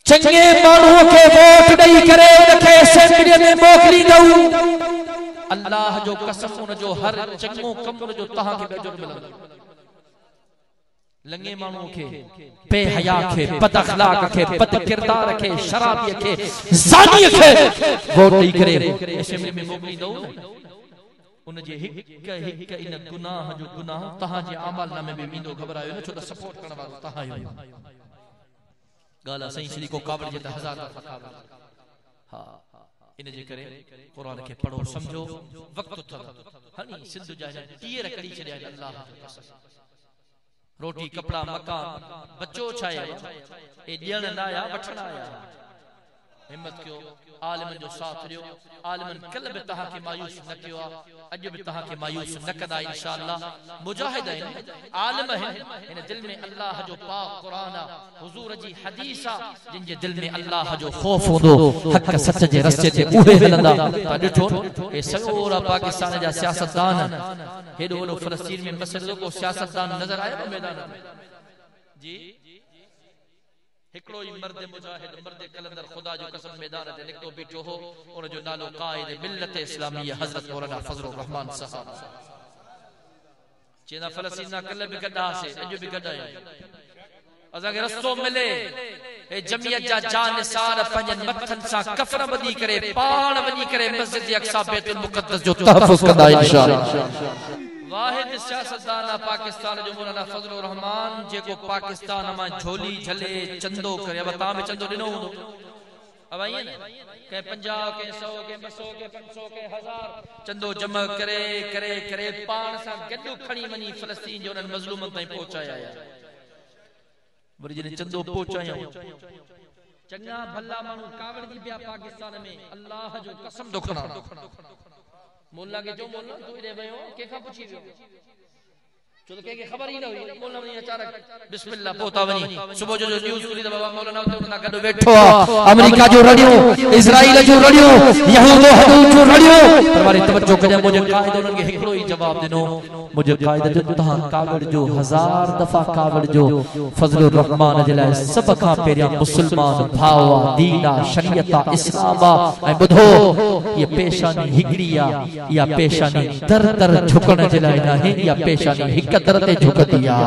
चंगे माण्हू खे वोट ॾेई करे उनखे असेंबलीअ में मोकिलींदव अल्लाह जो कसम उन जो हर चङो कम जो तव्हांखे बेजो मिलंदो लंगे माण्हू खे बेहया खे बद अखलाक खे बद किरदार खे शराबी खे ज़ानी खे वोट ॾेई करे असेंबली में मोकिलींदव उन जे हिक इन गुनाह जो गुनाह तव्हांजे अमलनामे में वेंदो घबरायो न छो त सपोर्ट करण वारो तव्हां आहियो गाला सही श्री को काबल जे हजार हां इन जे करे कुरान खे पढ़ो समझो वक्त अथव हनी सिंध जा टीर कड़ी छडिया अल्लाह जो कसम रोटी कपड़ा मकान बच्चो छाया ए ॾियण न आया वठण आया हिम्मत कयो आलिमन जो साथ ॾियो आलिमन कल बि तव्हां खे मायूस न कयो अॼु बि तव्हां खे मायूस न कंदा इंशाअल्लाह मुजाहिद आहिनि आलिम आहिनि इन दिल में अल्लाह जो पाक कुरान आहे हुजूर जी हदीस आहे जिन जे दिल में अल्लाह जो खौफ हूंदो हक़ सच जे रस्ते ते उहे हलंदा त ॾिठो हे सॼोरा पाकिस्तान जा सियासतदान हेॾो वॾो फ़लस्तीन में मसइलो को सियासतदान नज़र आयो मैदान में जी हिकड़ो ही मर्द मुजाहिद मर्द कलंदर खुदा जो कसम मैदान ते निकतो बीठो हो उन जो नालो कायद मिल्लत इस्लामिया हजरत मौलाना फजलुर रहमान साहब चेना फ़लस्तीन ना कल भी गड्ढा से अॼु भी गड्ढा असा के रस्तो मिले ए जमियत जा जानिसार पंजन मथन सा कफन बदी करे पाण वनी करे मस्जिद अक्सा बैतुल मुक़द्दस जो तहफ़्फ़ुज़ कंदा इंशाअल्लाह वाहिद सियासतदान पाकिस्तान जो मौलाना फजलुर रहमान जेको पाकिस्तान में झोली झले चंदो करे अब ता में चंदो दिनो हुंदो अब आइए ना के 50 के 100 के 200 के 500 के 1000 चंदो जमा करे करे करे पाण सा गड्डू खणी वनी फ़लस्तीन जो उन मजलूमन ताई पहुंचाया वरी जने चंदो पहुंचाया चंगा भला मानू कावड़ जी बिया पाकिस्तान में अल्लाह जो कसम दुखना मोल्ला के जो मोल्ला तू इधर भयो के का पूछी वियो जो के खबर ही न हुई मोल्ला ने अचानक बिस्मिल्लाह पोता वनी सुबह जो न्यूज़ खुली त बाबा मौलाना उते उन गड बैठो अमेरिका जो रडियो इजराइल जो रडियो यहूद हदूद जो रडियो पर वारी तवज्जो कजे मुझे कायद उनन के हिकड़ो ही जवाब दिनो मुझे कायद जो तहां कावड़ जो 1000 दफा कावड़ जो फजलुर रहमान जे लाए सब का पेरिया मुसलमान भावा दीना शरीयत इस्लाम ए बुधो ये पेशानी हिगड़िया या पेशानी दर दर झुकण जे लाए नहीं या पेशानी हिक दर ते झुकती आ